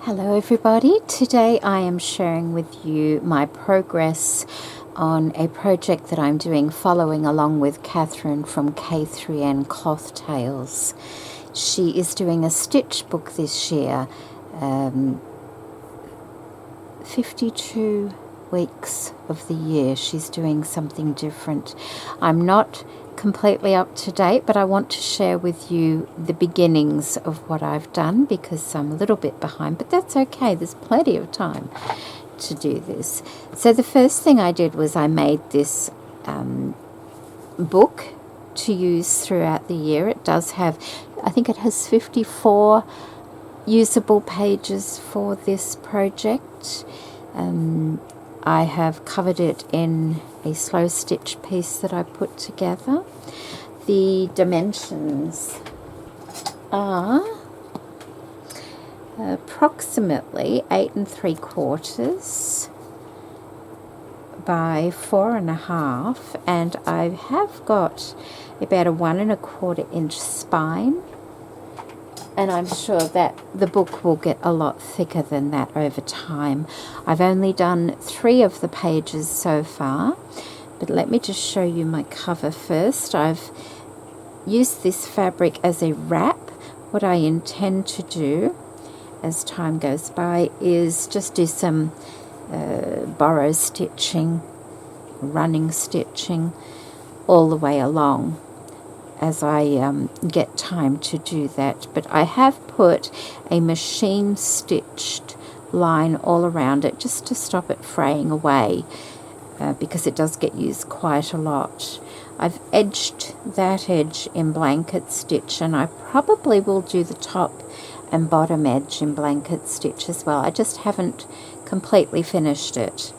Hello everybody, today I am sharing with you my progress on a project that I'm doing following along with Catherine from K3N Cloth Tales. She is doing a stitch book this year, 52 weeks of the year she's doing something different. I'm not completely up to date, but I want to share with you the beginnings of what I've done because I'm a little bit behind, but that's okay. There's plenty of time to do this. So the first thing I did was I made this book to use throughout the year. It does have, I think it has 54 usable pages for this project. I have covered it in a slow stitch piece that I put together. The dimensions are approximately 8 3/4 by 4 1/2, and I have got about a 1 1/4 inch spine, and I'm sure that the book will get a lot thicker than that over time. I've only done 3 of the pages so far, but let me just show you my cover first. I've used this fabric as a wrap. What I intend to do as time goes by is just do some borrow stitching, running stitching all the way along as I get time to do that. But I have put a machine stitched line all around it just to stop it fraying away, because it does get used quite a lot. I've edged that edge in blanket stitch, and I probably will do the top and bottom edge in blanket stitch as well. I just haven't completely finished it.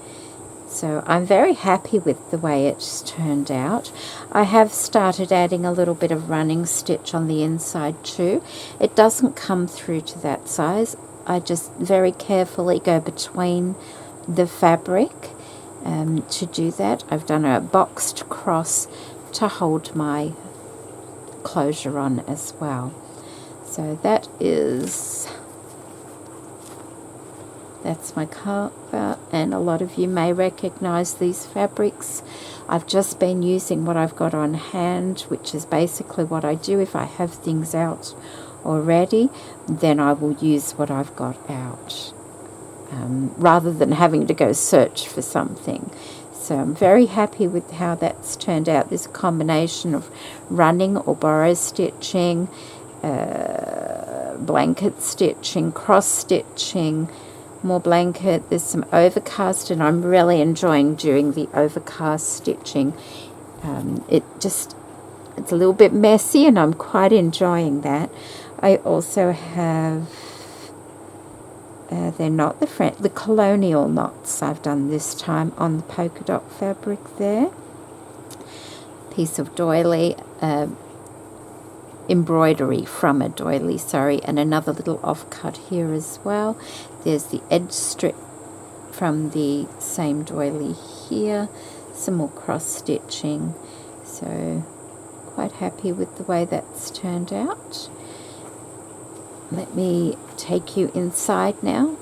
So I'm very happy with the way it's turned out. I have started adding a little bit of running stitch on the inside too. It doesn't come through to that size. I just very carefully go between the fabric to do that. I've done a boxed cross to hold my closure on as well. So that's my cover, and a lot of you may recognize these fabrics. I've just been using what I've got on hand, which is basically what I do if I have things out already, then I will use what I've got out, rather than having to go search for something. So I'm very happy with how that's turned out. This combination of running or borrow stitching, blanket stitching, cross stitching, more blanket. There's some overcast, and I'm really enjoying doing the overcast stitching. It's a little bit messy, and I'm quite enjoying that. I also have they're not the colonial knots I've done this time on the polka dot fabric there. Piece of doily, embroidery from a doily, and another little offcut here as well. There's the edge strip from the same doily here, some more cross stitching. So quite happy with the way that's turned out. Let me take you inside now,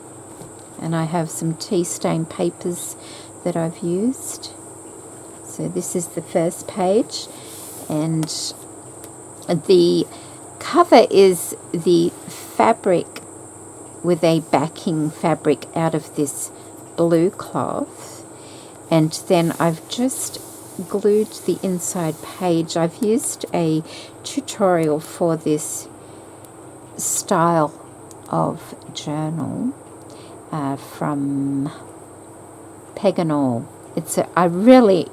and I have some tea stain papers that I've used. So this is the first page, and the cover is the fabric with a backing fabric out of this blue cloth, and then I've just glued the inside page. I've used a tutorial for this style of journal from Peganol. I really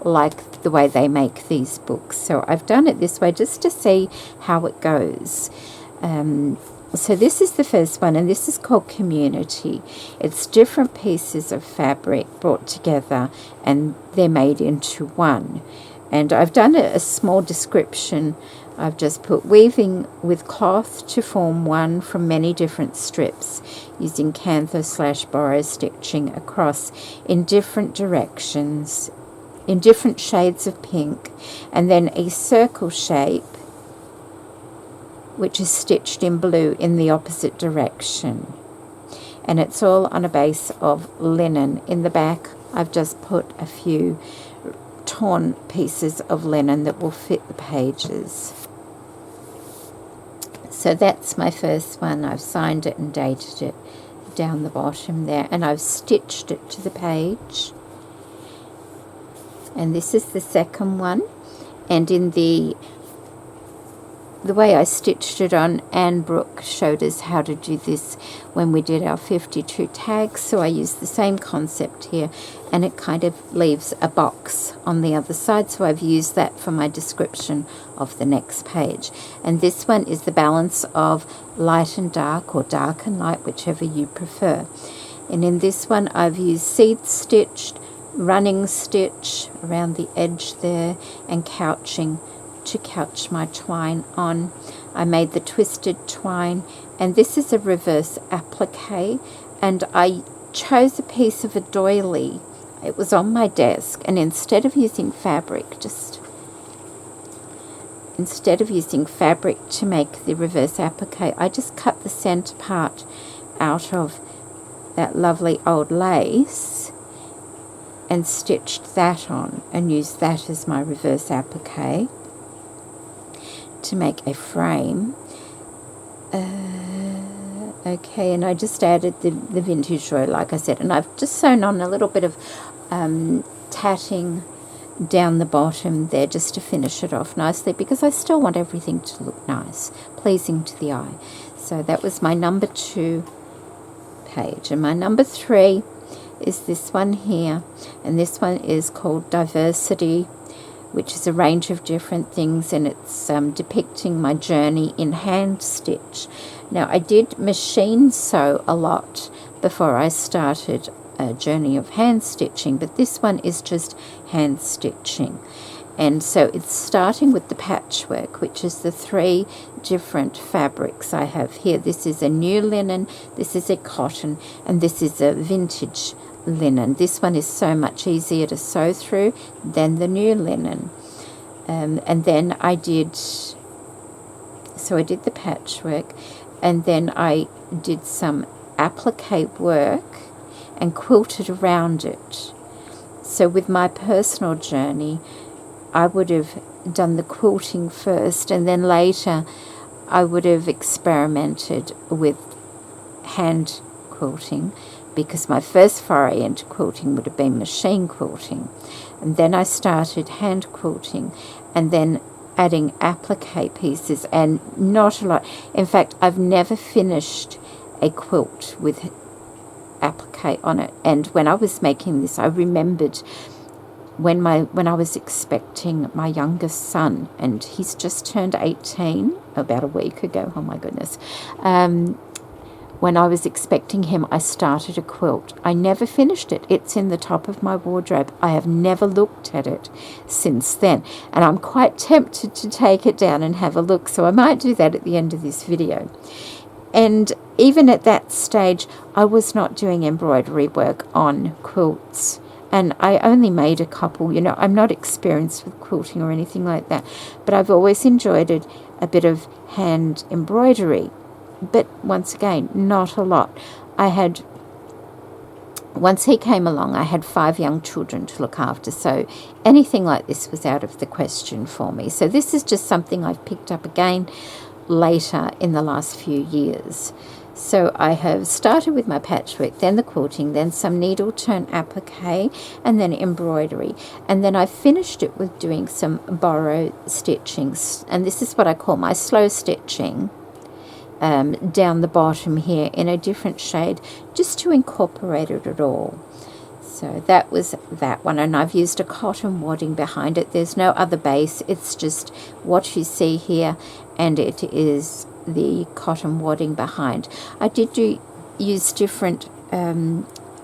like the way they make these books, so I've done it this way just to see how it goes. So this is the first one, and this is called Community. It's different pieces of fabric brought together, and they're made into one. And I've done a small description. I've just put weaving with cloth to form one from many different strips, using cantho/borrow stitching across in different directions, in different shades of pink, and then a circle shape which is stitched in blue in the opposite direction. And it's all on a base of linen. In the back, I've just put a few torn pieces of linen that will fit the pages. So that's my first one. I've signed it and dated it down the bottom there, and I've stitched it to the page. And this is the second one, and in the way I stitched it on, Anne Brooke showed us how to do this when we did our 52 tags, so I used the same concept here, and it kind of leaves a box on the other side, so I've used that for my description of the next page. And this one is the balance of light and dark, or dark and light, whichever you prefer. And in this one I've used seed stitched, running stitch around the edge there, and couching to couch my twine on. I made the twisted twine, and this is a reverse applique, and I chose a piece of a doily. It was on my desk, and instead of using fabric to make the reverse applique, I just cut the center part out of that lovely old lace and stitched that on, and used that as my reverse applique to make a frame. Okay, and I just added the vintage row, like I said, and I've just sewn on a little bit of tatting down the bottom there just to finish it off nicely, because I still want everything to look nice, pleasing to the eye. So that was my number 2 page, and my number 3 is this one here, and this one is called Diversity, which is a range of different things, and it's depicting my journey in hand stitch. Now, I did machine sew a lot before I started a journey of hand stitching, but this one is just hand stitching. And so it's starting with the patchwork, which is the 3 different fabrics I have here. This is a new linen, this is a cotton, and this is a vintage linen. This one is so much easier to sew through than the new linen. And then I did the patchwork, and then I did some applique work and quilted around it. So with my personal journey, I would have done the quilting first, and then later I would have experimented with hand quilting, because my first foray into quilting would have been machine quilting. And then I started hand quilting, and then adding applique pieces, and not a lot. In fact, I've never finished a quilt with applique on it. And when I was making this, I remembered when I was expecting my youngest son, and he's just turned 18 about a week ago. Oh my goodness. When I was expecting him, I started a quilt. I never finished it. It's in the top of my wardrobe. I have never looked at it since then, and I'm quite tempted to take it down and have a look, so I might do that at the end of this video. And even at that stage, I was not doing embroidery work on quilts, and I only made a couple. You know, I'm not experienced with quilting or anything like that, but I've always enjoyed a bit of hand embroidery. But once again, not a lot. Once he came along, I had 5 young children to look after, so anything like this was out of the question for me. So this is just something I've picked up again later in the last few years. So I have started with my patchwork, then the quilting, then some needle turn applique, and then embroidery. And then I finished it with doing some borrow stitching, and this is what I call my slow stitching. Down the bottom here in a different shade, just to incorporate it at all. So that was that one, and I've used a cotton wadding behind it. There's no other base, it's just what you see here, and it is the cotton wadding behind. I did use different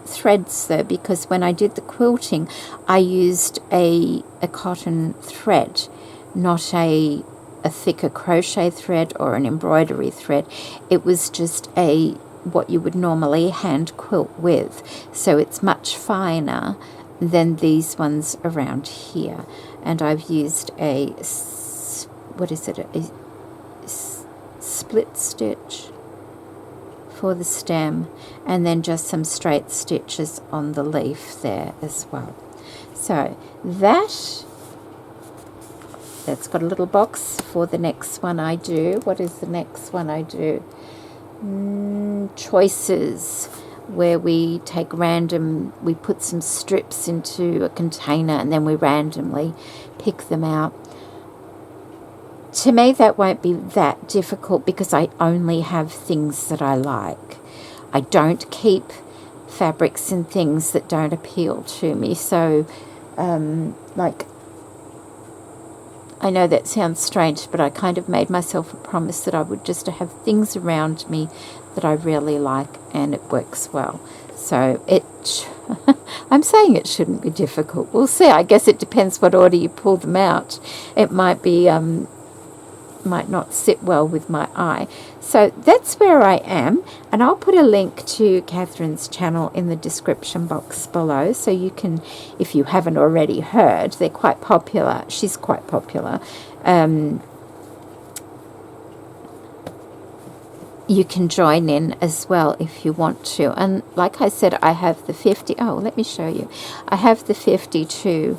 threads though, because when I did the quilting, I used a cotton thread, not a thicker crochet thread or an embroidery thread. It was just what you would normally hand quilt with, so it's much finer than these ones around here. And I've used a split stitch for the stem, and then just some straight stitches on the leaf there as well. So that's got a little box for the next one I do. What is the next one I do? Choices, where we take we put some strips into a container and then we randomly pick them out. To me, that won't be that difficult because I only have things that I like. I don't keep fabrics and things that don't appeal to me. So, like, I know that sounds strange, but I kind of made myself a promise that I would just have things around me that I really like, and it works well. So I'm saying it shouldn't be difficult. We'll see. I guess it depends what order you pull them out. It might be might not sit well with my eye. So that's where I am, and I'll put a link to Catherine's channel in the description box below, so you can, if you haven't already heard, they're quite popular. She's quite popular. You can join in as well if you want to. And like I said, I have the 50, let me show you. I have the 52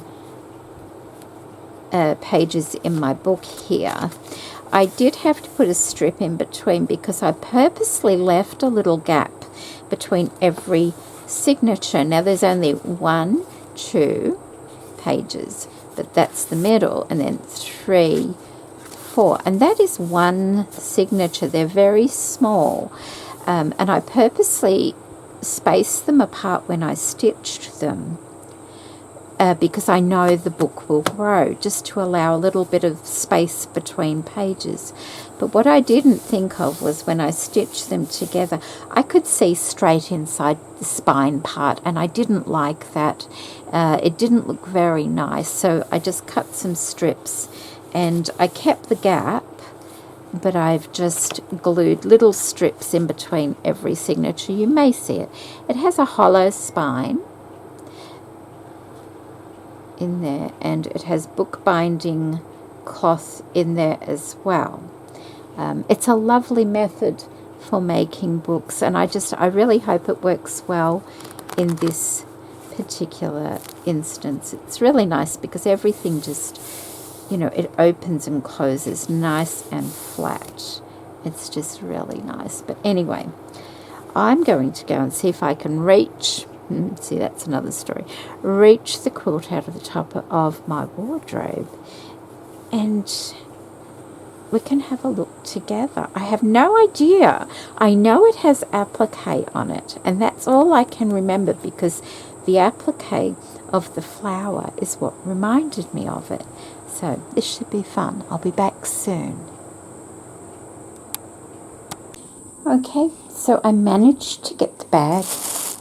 pages in my book here. I did have to put a strip in between because I purposely left a little gap between every signature. Now there's only 1, 2 pages, but that's the middle, and then 3, 4, and that is one signature. They're very small, and I purposely spaced them apart when I stitched them. Because I know the book will grow, just to allow a little bit of space between pages. But what I didn't think of was when I stitched them together, I could see straight inside the spine part, and I didn't like that. It didn't look very nice, so I just cut some strips, and I kept the gap, but I've just glued little strips in between every signature. You may see it. It has a hollow spine in there, and it has bookbinding cloth in there as well. It's a lovely method for making books, and I really hope it works well in this particular instance. It's really nice because everything just, it opens and closes nice and flat. It's just really nice. But anyway, I'm going to go and see if I can reach see, that's another story. Reach the quilt out of the top of my wardrobe, and we can have a look together. I have no idea. I know it has applique on it, and that's all I can remember because the applique of the flower is what reminded me of it. So this should be fun. I'll be back soon. Okay, so I managed to get the bag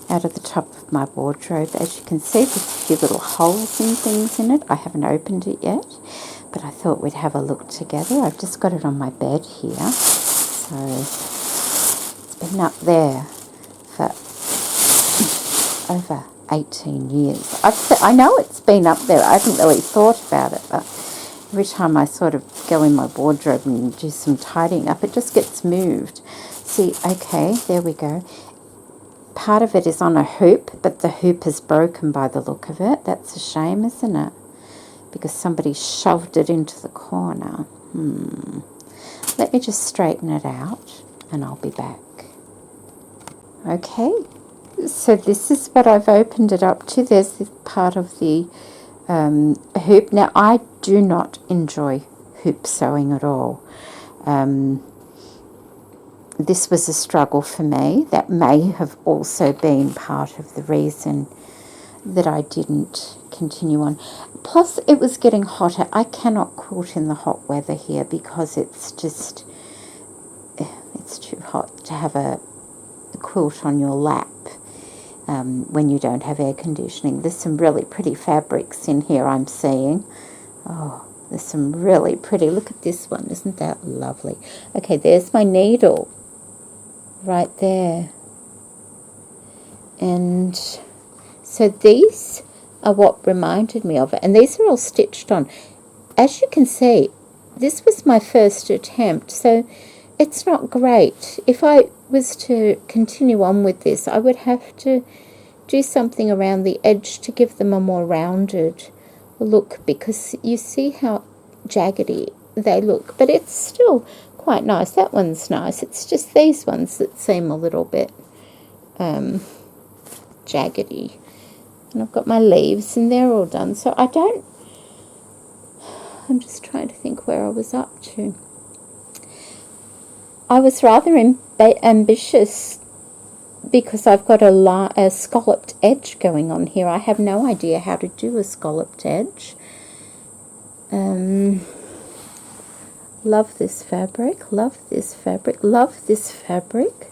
out of the top of my wardrobe. As you can see, there's a few little holes and things in it. I haven't opened it yet, but I thought we'd have a look together. I've just got it on my bed here. So it's been up there for over 18 years. I know it's been up there. I haven't really thought about it, but every time I sort of go in my wardrobe and do some tidying up, it just gets moved. See, okay, there we go. Part of it is on a hoop, but the hoop is broken by the look of it. That's a shame, isn't it? Because somebody shoved it into the corner. Let me just straighten it out, and I'll be back. Okay, so this is what I've opened it up to. There's the part of the hoop. Now, I do not enjoy hoop sewing at all. This was a struggle for me. That may have also been part of the reason that I didn't continue on. Plus, it was getting hotter. I cannot quilt in the hot weather here because it's too hot to have a quilt on your lap when you don't have air conditioning. There's some really pretty fabrics in here I'm seeing. Oh, there's some really pretty. Look at this one. Isn't that lovely? Okay, there's my needle. Right there. And so these are what reminded me of it, and these are all stitched on. As you can see, this was my first attempt, so it's not great. If I was to continue on with this, I would have to do something around the edge to give them a more rounded look, because you see how jaggedy they look, but it's still quite nice. That one's nice. It's just these ones that seem a little bit jaggedy. And I've got my leaves and they're all done. So I'm just trying to think where I was up to. I was rather ambitious because I've got a scalloped edge going on here. I have no idea how to do a scalloped edge. Love this fabric, love this fabric, love this fabric.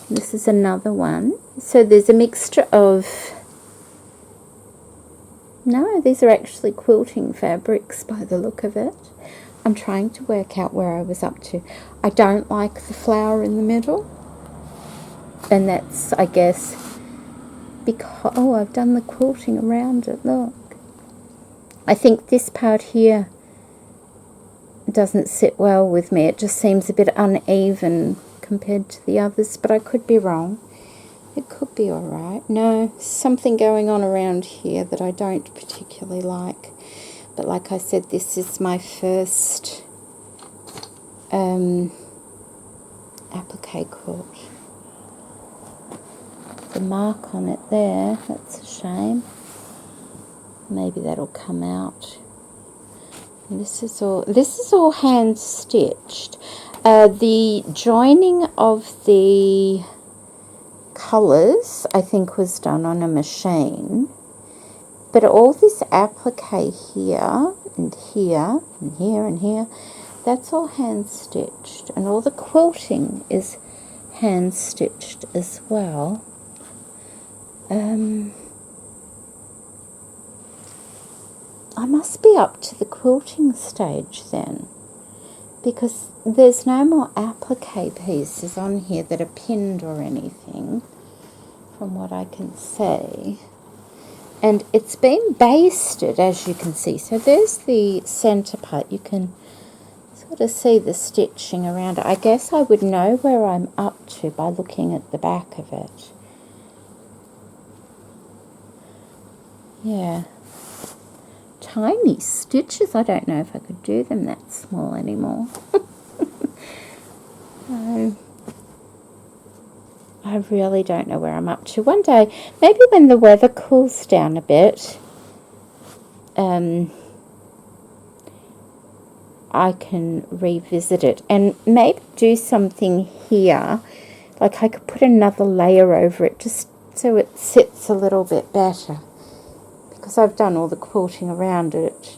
This is another one. So there's a mixture of... No, these are actually quilting fabrics by the look of it. I'm trying to work out where I was up to. I don't like the flower in the middle. And that's, I guess, because... Oh, I've done the quilting around it, look. I think this part here doesn't sit well with me. It just seems a bit uneven compared to the others, but I could be wrong. It could be alright. No, something going on around here that I don't particularly like. But like I said, this is my first applique quilt. The mark on it there, that's a shame. Maybe that'll come out. And this is all hand stitched. The joining of the colours, I think, was done on a machine. But all this applique here, and here, and here, and here, that's all hand stitched. And all the quilting is hand stitched as well. I must be up to the quilting stage then, because there's no more applique pieces on here that are pinned or anything, from what I can see. And it's been basted, as you can see. So there's the centre part. You can sort of see the stitching around it. I guess I would know where I'm up to by looking at the back of it. Yeah. Tiny stitches. I don't know if I could do them that small anymore. No. I really don't know where I'm up to. One day, maybe when the weather cools down a bit, I can revisit it and maybe do something here. Like I could put another layer over it just so it sits a little bit better. Because I've done all the quilting around it,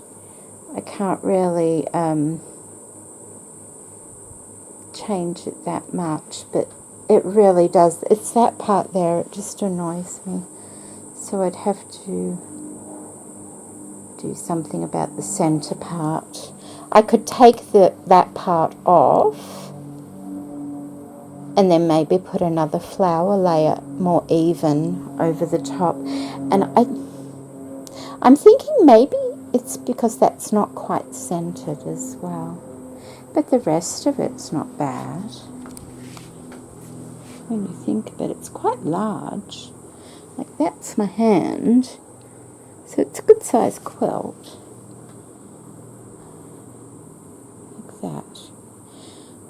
I can't really change it that much, but it really does. It's that part there, it just annoys me. So I'd have to do something about the centre part. I could take that part off and then maybe put another flower layer more even over the top. And I'm thinking maybe it's because that's not quite centred as well. But the rest of it's not bad. When you think about it, it's quite large. Like that's my hand. So it's a good size quilt. Like that.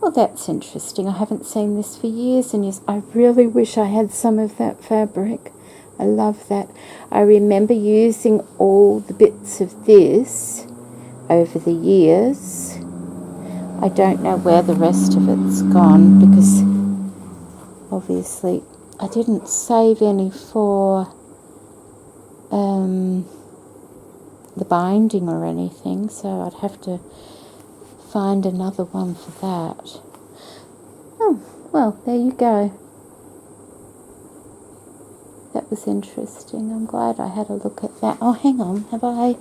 Well, that's interesting. I haven't seen this for years and years. I really wish I had some of that fabric. I love that. I remember using all the bits of this over the years. I don't know where the rest of it's gone because obviously I didn't save any for the binding or anything, so I'd have to find another one for that. Oh, well, there you go. That was interesting. I'm glad I had a look at that. Oh, hang on. Have I...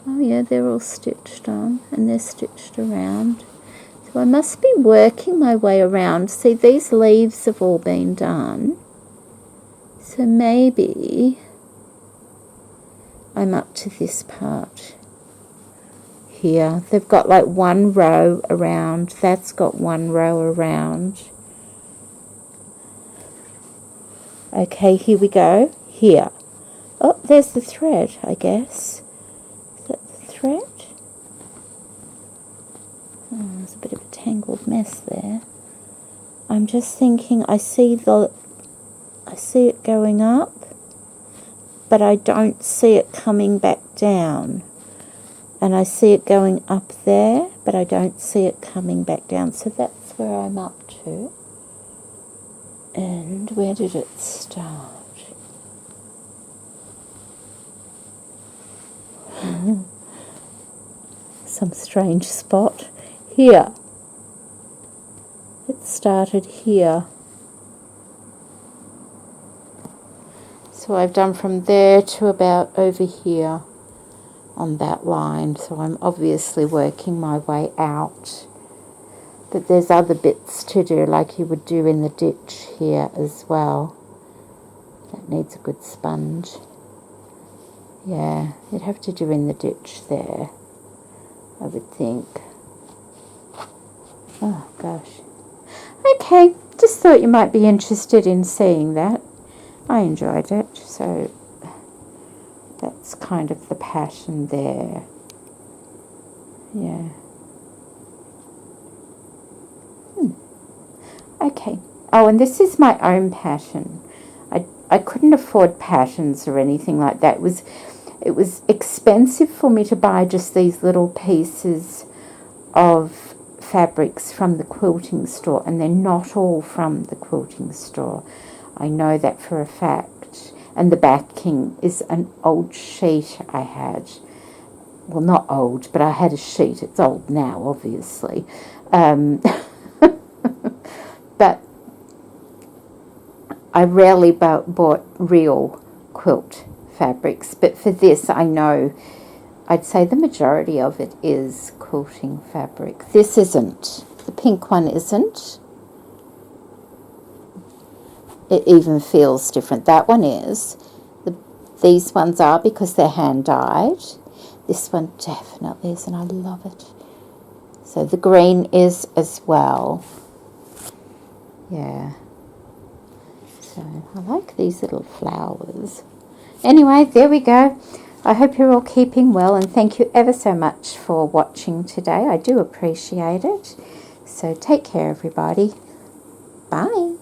Oh, yeah, they're all stitched on and they're stitched around. So I must be working my way around. See, these leaves have all been done. So maybe I'm up to this part here. They've got like one row around. That's got one row around. Okay, here we go. Here. Oh, there's the thread, I guess. Is that the thread? Oh, there's a bit of a tangled mess there. I'm just thinking, I see it going up, but I don't see it coming back down. And I see it going up there, but I don't see it coming back down. So that's where I'm up to. And where did it start? Some strange spot. Here. It started here. So I've done from there to about over here on that line. So I'm obviously working my way out. But there's other bits to do, like you would do in the ditch here as well. That needs a good sponge. Yeah, you'd have to do in the ditch there, I would think. Oh, gosh. Okay, just thought you might be interested in seeing that. I enjoyed it, so that's kind of the pattern there. Yeah. Okay. Oh, and this is my own pattern. I couldn't afford patterns or anything like that. It was expensive for me to buy just these little pieces of fabrics from the quilting store, and they're not all from the quilting store. I know that for a fact. And the backing is an old sheet I had. Well, not old, but I had a sheet. It's old now, obviously. But I rarely bought real quilt fabrics. But for this, I know, I'd say the majority of it is quilting fabric. This isn't. The pink one isn't. It even feels different. That one is. These ones are because they're hand-dyed. This one definitely is, and I love it. So the green is as well. Yeah. So I like these little flowers. Anyway, there we go. I hope you're all keeping well, and thank you ever so much for watching today. I do appreciate it. So take care, everybody. Bye.